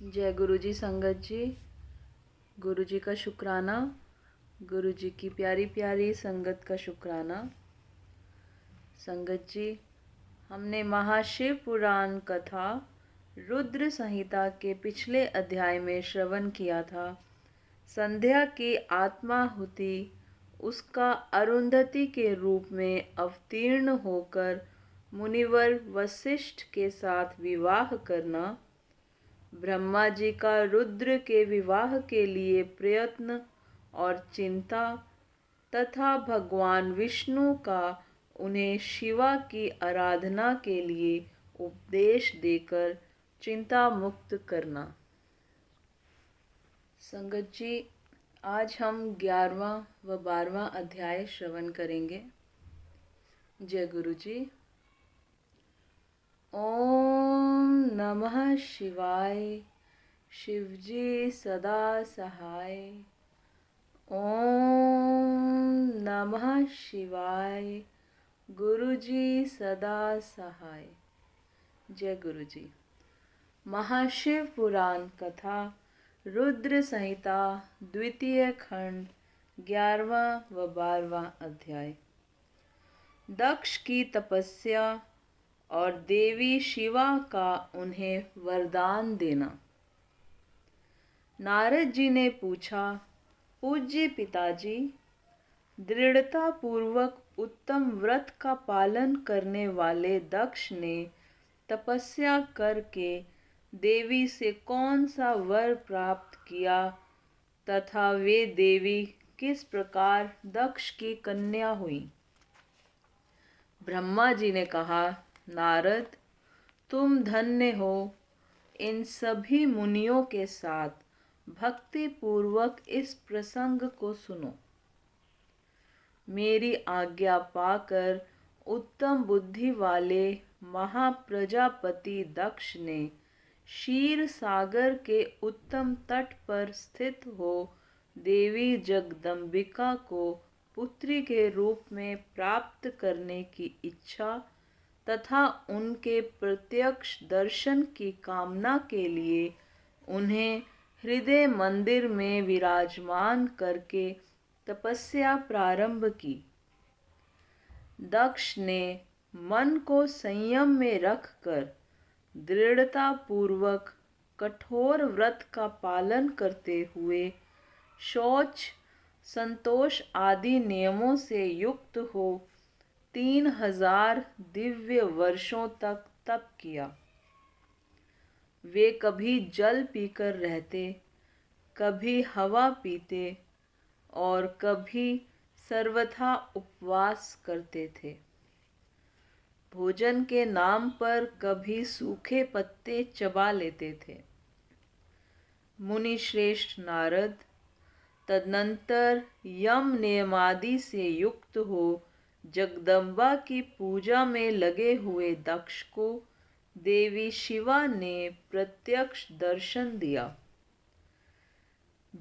जय गुरु जी। संगत जी, गुरु जी का शुक्राना, गुरु जी की प्यारी प्यारी संगत का शुक्राना। संगत जी, हमने महाशिव पुराण कथा रुद्र संहिता के पिछले अध्याय में श्रवण किया था। संध्या की आत्माहुति उसका अरुंधति के रूप में अवतीर्ण होकर मुनिवर वशिष्ठ के साथ विवाह करना, ब्रह्मा जी का रुद्र के विवाह के लिए प्रयत्न और चिंता तथा भगवान विष्णु का उन्हें शिवा की आराधना के लिए उपदेश देकर चिंता मुक्त करना। संगत जी, आज हम 11वां व 12वां अध्याय श्रवण करेंगे। जय गुरु जी। ओम नमः शिवाय। शिवजी सदा सहाय। ओम नमः शिवाय। गुरुजी सदा सहाय। जय गुरु जी। महाशिव पुराण कथा रुद्र संहिता द्वितीय खंड 11वां व 12वां अध्याय। दक्ष की तपस्या और देवी शिवा का उन्हें वरदान देना। नारद जी ने पूछा, पूज्य पिताजी, दृढ़ता पूर्वक उत्तम व्रत का पालन करने वाले दक्ष ने तपस्या करके देवी से कौन सा वर प्राप्त किया तथा वे देवी किस प्रकार दक्ष की कन्या हुई? ब्रह्मा जी ने कहा, नारद, तुम धन्य हो। इन सभी मुनियों के साथ भक्ति पूर्वक इस प्रसंग को सुनो। मेरी आज्ञा पाकर उत्तम बुद्धि वाले महाप्रजापति दक्ष ने क्षीर सागर के उत्तम तट पर स्थित हो देवी जगदम्बिका को पुत्री के रूप में प्राप्त करने की इच्छा तथा उनके प्रत्यक्ष दर्शन की कामना के लिए उन्हें हृदय मंदिर में विराजमान करके तपस्या प्रारंभ की। दक्ष ने मन को संयम में रखकर दृढ़ता पूर्वक कठोर व्रत का पालन करते हुए शौच, संतोष आदि नियमों से युक्त हो 3000 दिव्य वर्षों तक तप किया। वे कभी जल पीकर रहते, कभी हवा पीते और कभी सर्वथा उपवास करते थे। भोजन के नाम पर कभी सूखे पत्ते चबा लेते थे। मुनि श्रेष्ठ नारद तदनंतर यम नियमादि से युक्त हो जगदम्बा की पूजा में लगे हुए दक्ष को देवी शिवा ने प्रत्यक्ष दर्शन दिया।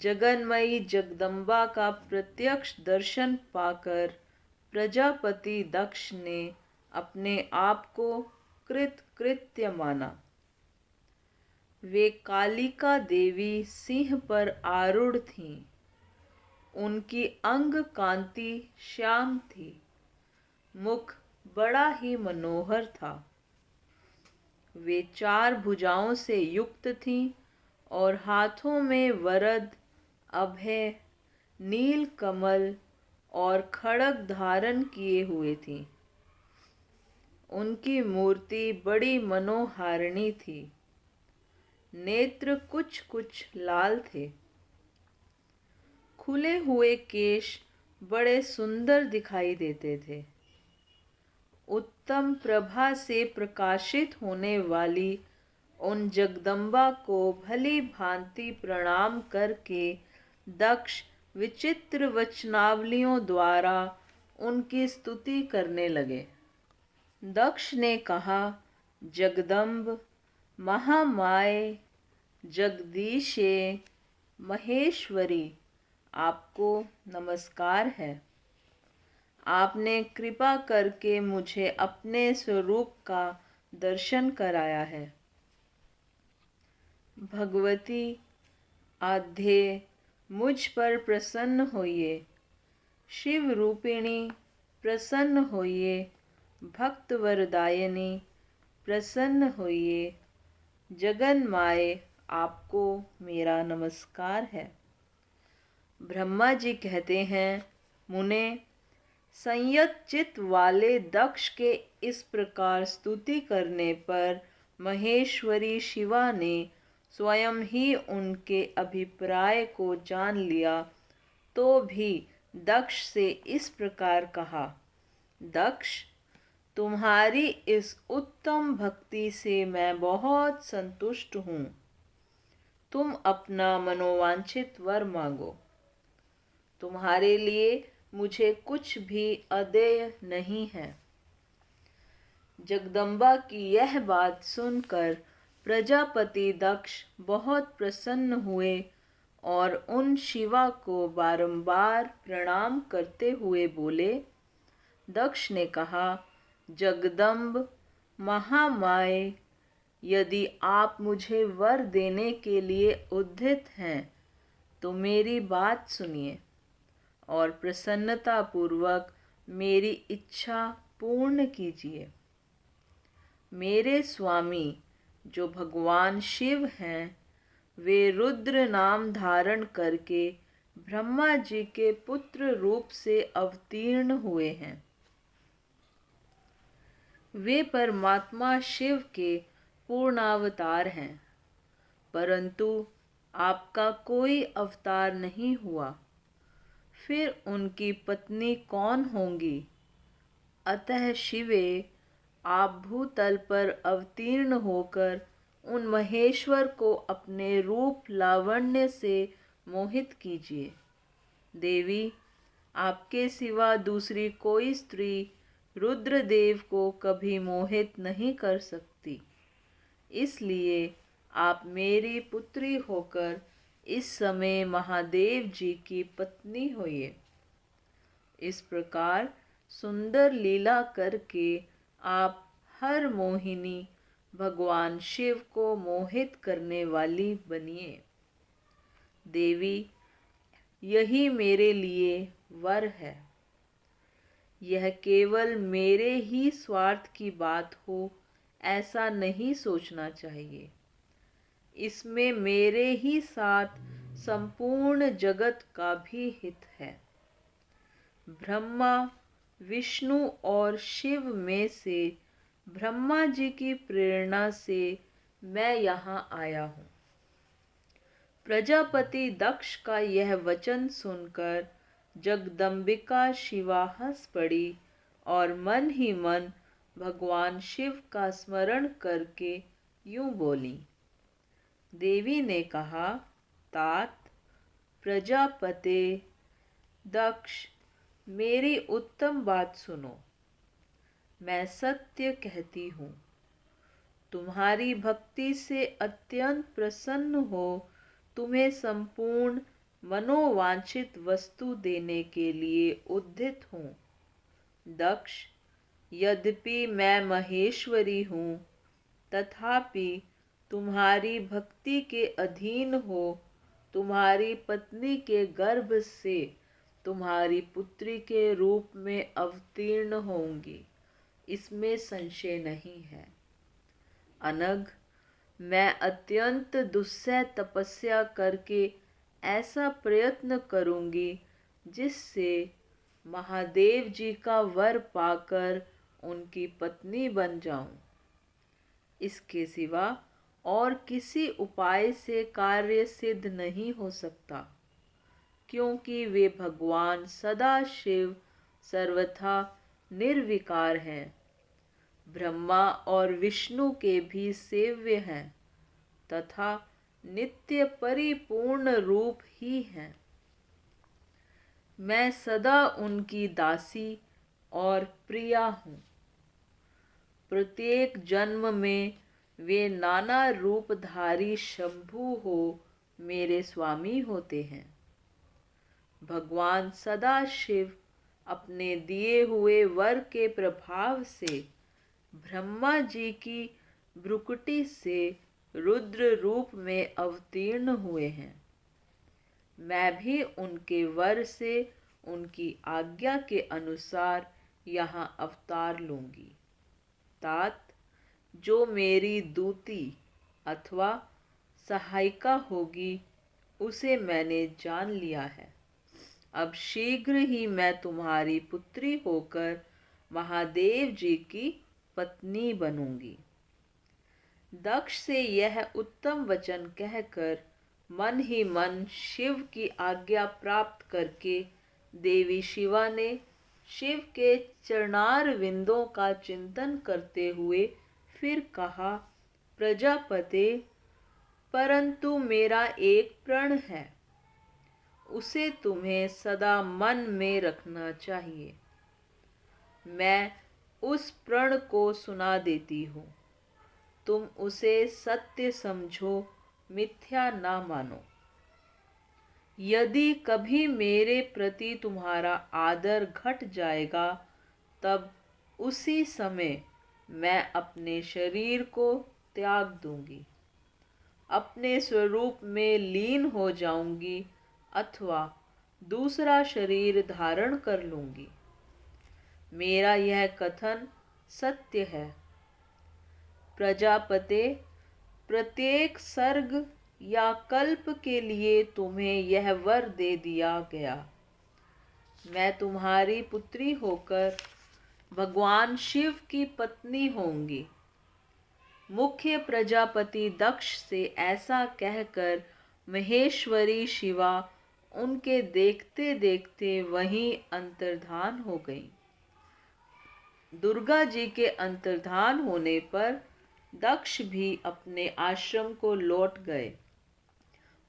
जगन्मयी जगदम्बा का प्रत्यक्ष दर्शन पाकर प्रजापति दक्ष ने अपने आप को कृतकृत्य माना। वे कालिका देवी सिंह पर आरूढ़ थीं। उनकी अंग कांति श्याम थी। मुख बड़ा ही मनोहर था। वे 4 भुजाओं से युक्त थीं और हाथों में वरद, अभय, नील कमल और खड्ग धारण किए हुए थीं। उनकी मूर्ति बड़ी मनोहारिणी थी। नेत्र कुछ कुछ लाल थे। खुले हुए केश बड़े सुंदर दिखाई देते थे। उत्तम प्रभा से प्रकाशित होने वाली उन जगदम्बा को भली भांति प्रणाम करके दक्ष विचित्र वचनावलियों द्वारा उनकी स्तुति करने लगे। दक्ष ने कहा, जगदम्ब, महामाये, जगदीशे, महेश्वरी, आपको नमस्कार है। आपने कृपा करके मुझे अपने स्वरूप का दर्शन कराया है। भगवती आध्ये मुझ पर प्रसन्न होइए। शिव रूपिणी प्रसन्न होइए। भक्त वरदायिनी प्रसन्न होइए। जगन माए आपको मेरा नमस्कार है। ब्रह्मा जी कहते हैं, मुने, संयत चित्त वाले दक्ष के इस प्रकार स्तुति करने पर महेश्वरी शिवा ने स्वयं ही उनके अभिप्राय को जान लिया, तो भी दक्ष से इस प्रकार कहा, दक्ष, तुम्हारी इस उत्तम भक्ति से मैं बहुत संतुष्ट हूँ। तुम अपना मनोवांछित वर मांगो। तुम्हारे लिए मुझे कुछ भी अदेय नहीं है। जगदम्बा की यह बात सुनकर प्रजापति दक्ष बहुत प्रसन्न हुए और उन शिवा को बारंबार प्रणाम करते हुए बोले। दक्ष ने कहा, जगदम्ब महामाए, यदि आप मुझे वर देने के लिए उद्यत हैं तो मेरी बात सुनिए और प्रसन्नता पूर्वक मेरी इच्छा पूर्ण कीजिए। मेरे स्वामी जो भगवान शिव हैं, वे रुद्र नाम धारण करके ब्रह्मा जी के पुत्र रूप से अवतीर्ण हुए हैं। वे परमात्मा शिव के पूर्णावतार हैं, परंतु आपका कोई अवतार नहीं हुआ। फिर उनकी पत्नी कौन होंगी? अतः शिवे, आप भूतल पर अवतीर्ण होकर उन महेश्वर को अपने रूप लावण्य से मोहित कीजिए। देवी, आपके सिवा दूसरी कोई स्त्री रुद्रदेव को कभी मोहित नहीं कर सकती, इसलिए आप मेरी पुत्री होकर इस समय महादेव जी की पत्नी होइए। इस प्रकार सुंदर लीला करके आप हर मोहिनी भगवान शिव को मोहित करने वाली बनिए। देवी, यही मेरे लिए वर है। यह केवल मेरे ही स्वार्थ की बात हो ऐसा नहीं सोचना चाहिए। इसमें मेरे ही साथ संपूर्ण जगत का भी हित है। ब्रह्मा, विष्णु और शिव में से ब्रह्मा जी की प्रेरणा से मैं यहाँ आया हूँ। प्रजापति दक्ष का यह वचन सुनकर जगदम्बिका शिवा हंस पड़ी और मन ही मन भगवान शिव का स्मरण करके यूं बोली। देवी ने कहा, तात, प्रजापते दक्ष, मेरी उत्तम बात सुनो। मैं सत्य कहती हूँ। तुम्हारी भक्ति से अत्यंत प्रसन्न हो तुम्हें संपूर्ण मनोवांछित वस्तु देने के लिए उद्यत हूँ। दक्ष, यद्यपि मैं महेश्वरी हूँ, तथापि तुम्हारी भक्ति के अधीन हो तुम्हारी पत्नी के गर्भ से तुम्हारी पुत्री के रूप में अवतीर्ण होंगी, इसमें संशय नहीं है। अनग, मैं अत्यंत दुस्सह तपस्या करके ऐसा प्रयत्न करूंगी जिससे महादेव जी का वर पाकर उनकी पत्नी बन जाऊं। इसके सिवा और किसी उपाय से कार्य सिद्ध नहीं हो सकता, क्योंकि वे भगवान सदाशिव सर्वथा निर्विकार हैं, ब्रह्मा और विष्णु के भी सेव्य हैं तथा नित्य परिपूर्ण रूप ही हैं। मैं सदा उनकी दासी और प्रिया हूँ। प्रत्येक जन्म में वे नाना रूपधारी शंभु हो मेरे स्वामी होते हैं। भगवान सदाशिव अपने दिए हुए वर के प्रभाव से ब्रह्मा जी की भ्रुकुटी से रुद्र रूप में अवतीर्ण हुए हैं। मैं भी उनके वर से उनकी आज्ञा के अनुसार यहाँ अवतार लूँगी। तात, जो मेरी दूती अथवा सहायिका होगी उसे मैंने जान लिया है। अब शीघ्र ही मैं तुम्हारी पुत्री होकर महादेव जी की पत्नी बनूंगी। दक्ष से यह उत्तम वचन कहकर मन ही मन शिव की आज्ञा प्राप्त करके देवी शिवा ने शिव के चरणार विंदों का चिंतन करते हुए फिर कहा, प्रजापते, परंतु मेरा एक प्रण है, उसे तुम्हें सदा मन में रखना चाहिए। मैं उस प्रण को सुना देती हूँ, तुम उसे सत्य समझो, मिथ्या ना मानो। यदि कभी मेरे प्रति तुम्हारा आदर घट जाएगा, तब उसी समय मैं अपने शरीर को त्याग दूंगी, अपने स्वरूप में लीन हो जाऊंगी अथवा दूसरा शरीर धारण कर लूंगी। मेरा यह कथन सत्य है। प्रजापते, प्रत्येक सर्ग या कल्प के लिए तुम्हें यह वर दे दिया गया। मैं तुम्हारी पुत्री होकर भगवान शिव की पत्नी होंगी। मुख्य प्रजापति दक्ष से ऐसा कहकर महेश्वरी शिवा उनके देखते देखते वहीं अंतर्धान हो गई। दुर्गा जी के अंतर्धान होने पर दक्ष भी अपने आश्रम को लौट गए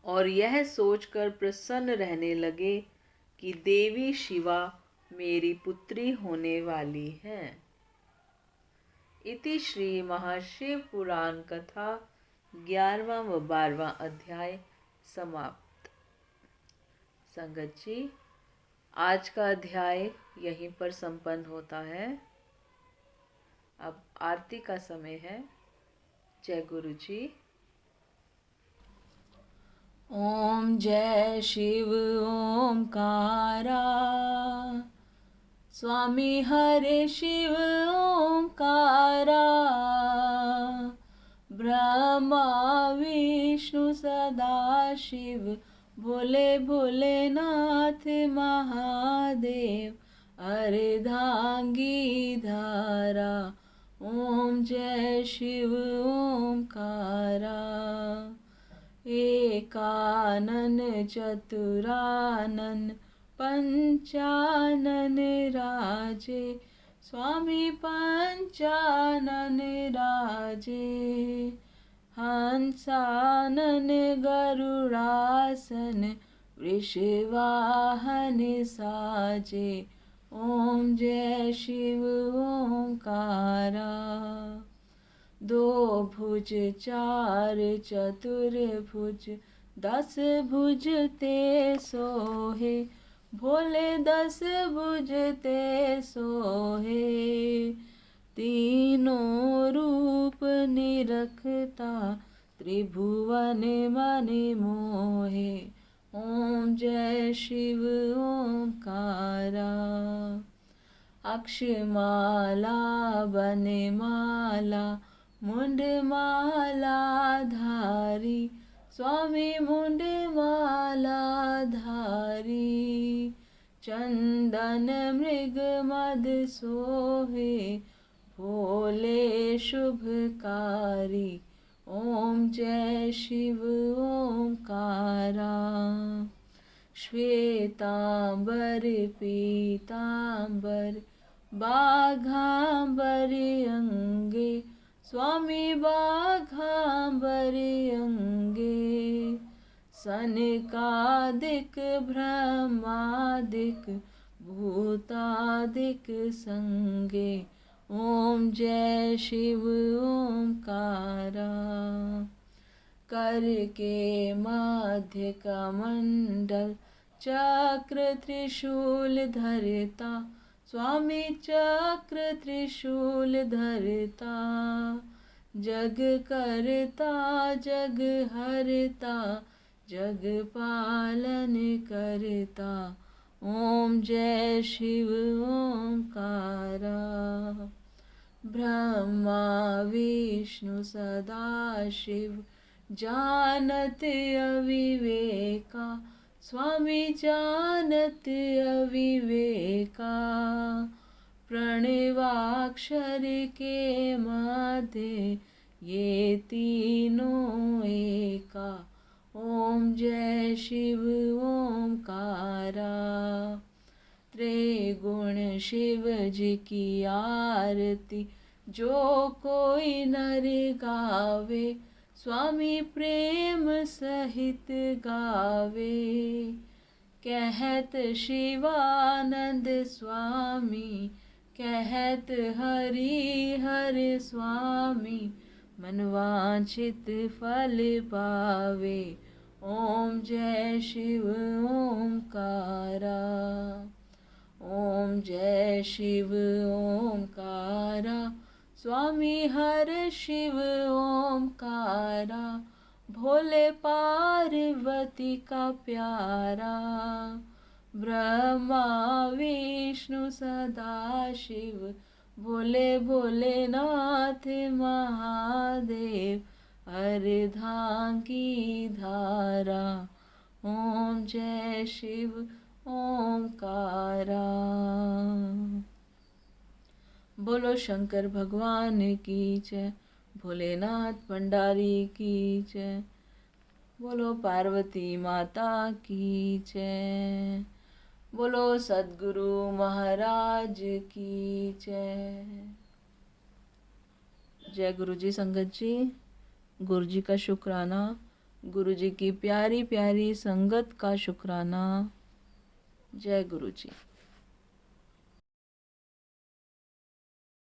और यह सोचकर प्रसन्न रहने लगे कि देवी शिवा मेरी पुत्री होने वाली हैं। इति श्री महाशिव पुराण कथा 11वां व 12वां अध्याय समाप्त। संगत जी, आज का अध्याय यहीं पर संपन्न होता है। अब आरती का समय है। जय गुरु जी। ओम जय शिव ओंकारा, स्वामी हरे शिव ओंकारा, ब्रह्मा विष्णु सदा शिव, भोले भोलेनाथ महादेव, अर्धांगी धारा। ओम जय शिव ओंकारा। एकानन चतुरानन पंचानन राजे, स्वामी पंचानन राजे, हंसानन गरुड़ासन, वृषवाहन साजे। ओम जय शिव ओंकारा। दो भुज चार चतुर्भुज, 10 भुज ते सोहे, भोले 10 भुज ते सोहे। तीनों रूप निरखता, त्रिभुवन मन मोहे। ओम जय शिव ओंकारा। अक्षमाला बनमाला, मुंडमाला धारी, स्वामी मुंडमाला धारी। चंदन मृग मद सोहे, भोले शुभकारी। ओम जय शिव ओंकारा। श्वेतांबर पीतांबर, बाघांबर अंगे, स्वामी बाघांबर अंगे। सनकादिक ब्रह्मादिक, भूतादिक संगे। ओम जय शिव ओंकारा। कर के मध्य कमंडल, चक्र त्रिशूल धरता, स्वामी चक्र त्रिशूल धरता। जग करता जग हरता जग पालन करता। ओम जय शिव ओंकारा। ब्रह्मा विष्णु सदा शिव जानत अविवेका। स्वामी जानत अविवेका। प्रणवाक्षर के मध्य ये तीनों एका। ओम जय शिव ओंकारा। त्रिगुण शिव जी की आरती जो कोई नर गावे। स्वामी प्रेम सहित गावे। कहत शिवानंद स्वामी कहत हरि हर स्वामी। मनवांछित फल पावे। ओम जय शिव ओंकारा। ओम जय शिव ओंकारा। स्वामी हर शिव ओंकारा। भोले पार्वती का प्यारा। ब्रह्मा विष्णु सदा शिव भोले भोलेनाथ महादेव। अर्धांगी धारा। ओम जय शिव ओंकारा। बोलो शंकर भगवान की जय। भोलेनाथ भंडारी की जय। बोलो पार्वती माता की जय। बोलो सद्गुरु महाराज की जय। जय गुरु जी संगत जी। गुरु जी का शुक्राना। गुरु जी की प्यारी प्यारी संगत का शुक्राना। जय गुरु जी।